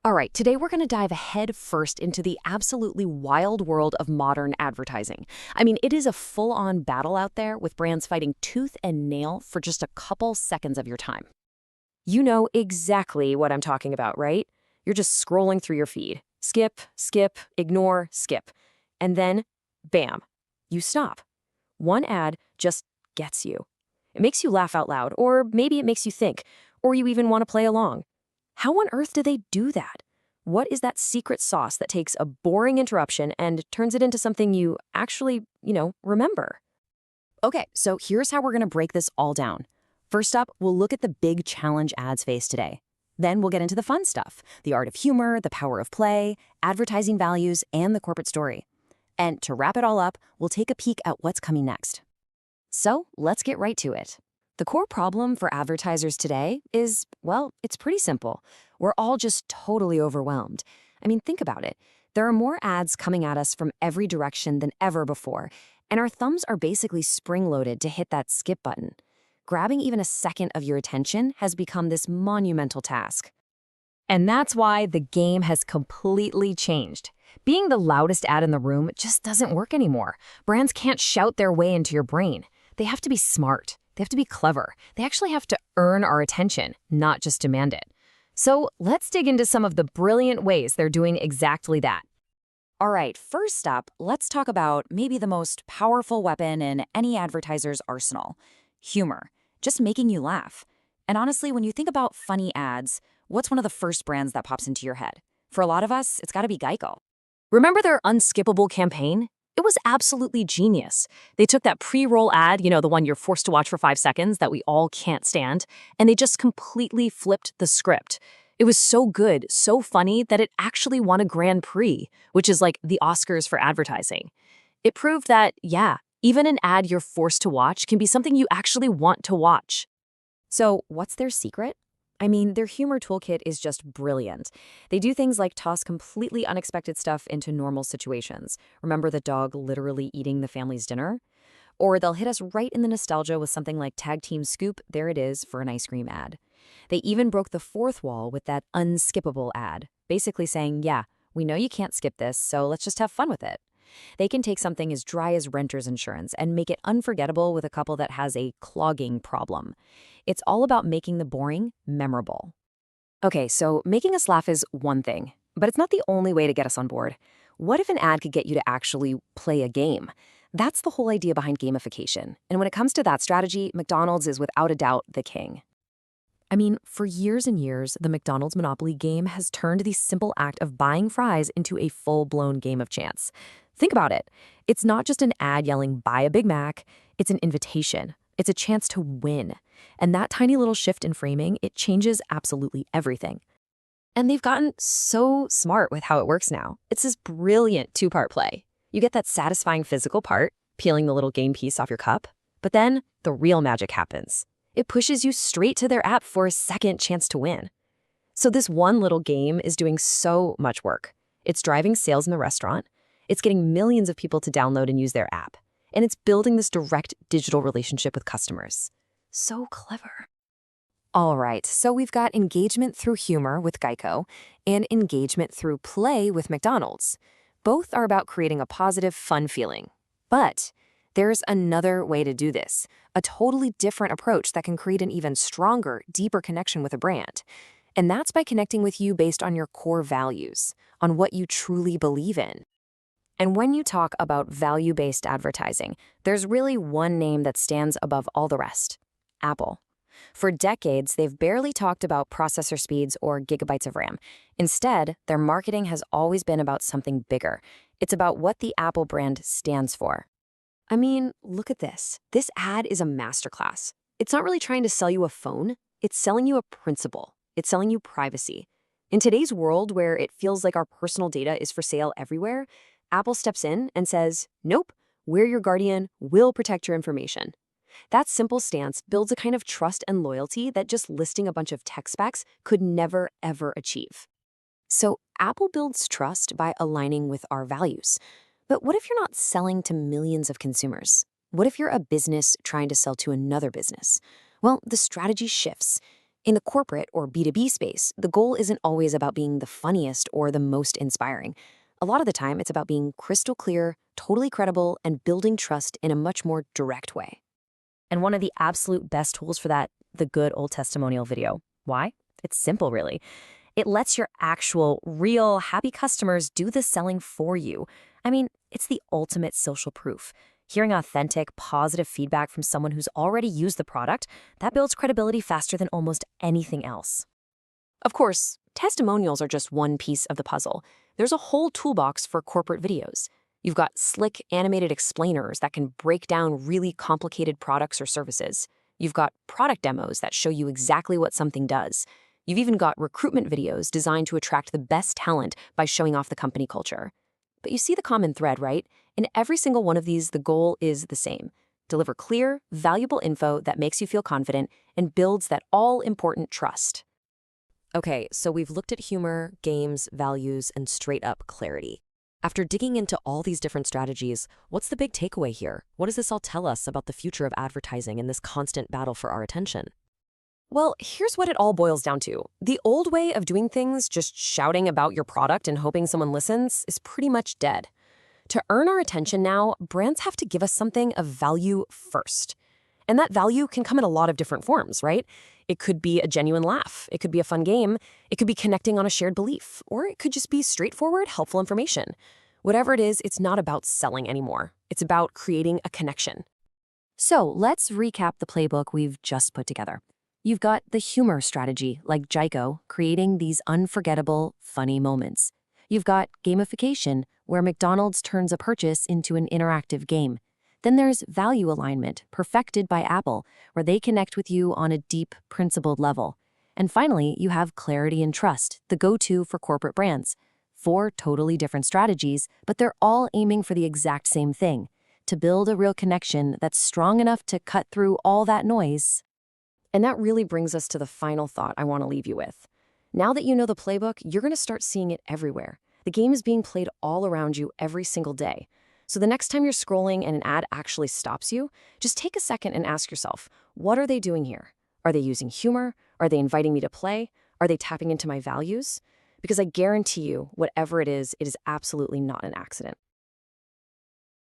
All right, today we're going to dive head first into the absolutely wild world of modern advertising. I mean, it is a full-on battle out there with brands fighting tooth and nail for just a couple seconds of your time. You know exactly what I'm talking about, right? You're just scrolling through your feed. Skip, skip, ignore, skip. And then, bam, you stop. One ad just gets you. It makes you laugh out loud, or maybe it makes you think, or you even want to play along. How on earth do they do that? What is that secret sauce that takes a boring interruption and turns it into something you actually, remember? Okay, so here's how we're going to break this all down. First up, we'll look at the big challenge ads face today. Then we'll get into the fun stuff, the art of humor, the power of play, advertising values, and the corporate story. And to wrap it all up, we'll take a peek at what's coming next. So let's get right to it. The core problem for advertisers today is, well, it's pretty simple. We're all just totally overwhelmed. I mean, think about it. There are more ads coming at us from every direction than ever before, and our thumbs are basically spring-loaded to hit that skip button. Grabbing even a second of your attention has become this monumental task. And that's why the game has completely changed. Being the loudest ad in the room just doesn't work anymore. Brands can't shout their way into your brain. They have to be smart. They have to be clever. They actually have to earn our attention, not just demand it. So let's dig into some of the brilliant ways they're doing exactly that. All right, first up, let's talk about maybe the most powerful weapon in any advertiser's arsenal: humor, just making you laugh. And honestly, when you think about funny ads, what's one of the first brands that pops into your head? For a lot of us, it's got to be Geico. Remember their unskippable campaign? It was absolutely genius. They took that pre-roll ad, the one you're forced to watch for 5 seconds that we all can't stand, and they just completely flipped the script. It was so good, so funny, that it actually won a Grand Prix, which is like the Oscars for advertising. It proved that, yeah, even an ad you're forced to watch can be something you actually want to watch. So what's their secret? I mean, their humor toolkit is just brilliant. They do things like toss completely unexpected stuff into normal situations. Remember the dog literally eating the family's dinner? Or they'll hit us right in the nostalgia with something like Tag Team Scoop, there it is, for an ice cream ad. They even broke the fourth wall with that unskippable ad, basically saying, yeah, we know you can't skip this, so let's just have fun with it. They can take something as dry as renter's insurance and make it unforgettable with a couple that has a clogging problem. It's all about making the boring memorable. Okay, so making us laugh is one thing, but it's not the only way to get us on board. What if an ad could get you to actually play a game? That's the whole idea behind gamification. And when it comes to that strategy, McDonald's is without a doubt the king. I mean, for years and years, the McDonald's Monopoly game has turned the simple act of buying fries into a full-blown game of chance. Think about it. It's not just an ad yelling, buy a Big Mac. It's an invitation. It's a chance to win. And that tiny little shift in framing, it changes absolutely everything. And they've gotten so smart with how it works now. It's this brilliant two-part play. You get that satisfying physical part, peeling the little game piece off your cup. But then the real magic happens. It pushes you straight to their app for a second chance to win. So this one little game is doing so much work. It's driving sales in the restaurant. It's getting millions of people to download and use their app. And it's building this direct digital relationship with customers. So clever. All right, so we've got engagement through humor with Geico and engagement through play with McDonald's. Both are about creating a positive, fun feeling. But there's another way to do this, a totally different approach that can create an even stronger, deeper connection with a brand. And that's by connecting with you based on your core values, on what you truly believe in. And when you talk about value-based advertising, there's really one name that stands above all the rest: Apple. For decades, they've barely talked about processor speeds or gigabytes of RAM. Instead, their marketing has always been about something bigger. It's about what the Apple brand stands for. I mean, look at this. This ad is a masterclass. It's not really trying to sell you a phone. It's selling you a principle. It's selling you privacy. In today's world where it feels like our personal data is for sale everywhere, Apple steps in and says, nope, we're your guardian, we'll protect your information. That simple stance builds a kind of trust and loyalty that just listing a bunch of tech specs could never, ever achieve. So Apple builds trust by aligning with our values. But what if you're not selling to millions of consumers? What if you're a business trying to sell to another business? Well, the strategy shifts. In the corporate or B2B space, the goal isn't always about being the funniest or the most inspiring. A lot of the time, it's about being crystal clear, totally credible, and building trust in a much more direct way. And one of the absolute best tools for that, the good old testimonial video. Why? It's simple, really. It lets your actual, real, happy customers do the selling for you. I mean, it's the ultimate social proof. Hearing authentic, positive feedback from someone who's already used the product, that builds credibility faster than almost anything else. Of course, testimonials are just one piece of the puzzle. There's a whole toolbox for corporate videos. You've got slick, animated explainers that can break down really complicated products or services. You've got product demos that show you exactly what something does. You've even got recruitment videos designed to attract the best talent by showing off the company culture. But you see the common thread, right? In every single one of these, the goal is the same. Deliver clear, valuable info that makes you feel confident and builds that all-important trust. Okay, so we've looked at humor, games, values, and straight-up clarity. After digging into all these different strategies, what's the big takeaway here? What does this all tell us about the future of advertising and this constant battle for our attention? Well, here's what it all boils down to. The old way of doing things, just shouting about your product and hoping someone listens, is pretty much dead. To earn our attention now, brands have to give us something of value first. And that value can come in a lot of different forms, right? It could be a genuine laugh. It could be a fun game. It could be connecting on a shared belief. Or it could just be straightforward, helpful information. Whatever it is, it's not about selling anymore. It's about creating a connection. So let's recap the playbook we've just put together. You've got the humor strategy, like Jaico, creating these unforgettable, funny moments. You've got gamification, where McDonald's turns a purchase into an interactive game. Then there's value alignment, perfected by Apple, where they connect with you on a deep, principled level. And finally, you have clarity and trust, the go-to for corporate brands. 4 totally different strategies, but they're all aiming for the exact same thing, to build a real connection that's strong enough to cut through all that noise. And that really brings us to the final thought I want to leave you with. Now that you know the playbook, you're going to start seeing it everywhere. The game is being played all around you every single day. So the next time you're scrolling and an ad actually stops you, just take a second and ask yourself, what are they doing here? Are they using humor? Are they inviting me to play? Are they tapping into my values? Because I guarantee you, whatever it is absolutely not an accident.